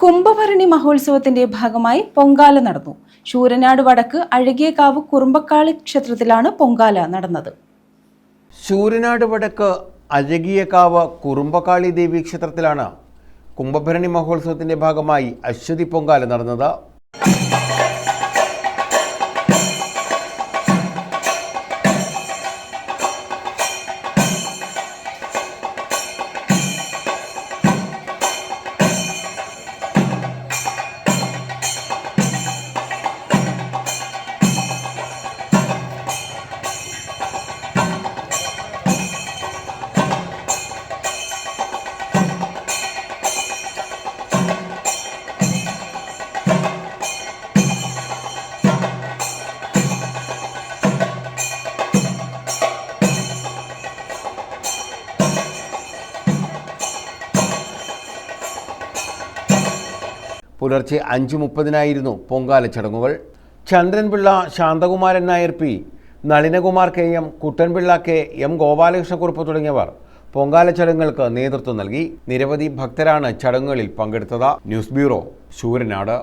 കുംഭഭരണി മഹോത്സവത്തിന്റെ ഭാഗമായി പൊങ്കാല നടന്നു. ശൂരനാട് വടക്ക് അഴകിയകാവ് കുറുമ്പക്കാളി ക്ഷേത്രത്തിലാണ് പൊങ്കാല നടന്നത്. ശൂരനാട് വടക്ക് അഴകിയകാവ് കുറുമ്പക്കാളി ദേവി ക്ഷേത്രത്തിലാണ് കുംഭഭരണി മഹോത്സവത്തിന്റെ ഭാഗമായി അശ്വതി പൊങ്കാല നടന്നത്. പുലർച്ചെ 5:30 പൊങ്കാല ചടങ്ങുകൾ. Chandran Pillai, Santhakumaran Nair P, Nalinakumar K M, Kuttanpillai K M, Gopalakrishna Kurup തുടങ്ങിയവർ പൊങ്കാല ചടങ്ങുകൾക്ക് നേതൃത്വം നൽകി. നിരവധി ഭക്തരാണ് ചടങ്ങുകളിൽ പങ്കെടുത്തത്. News bureau, Sooranad.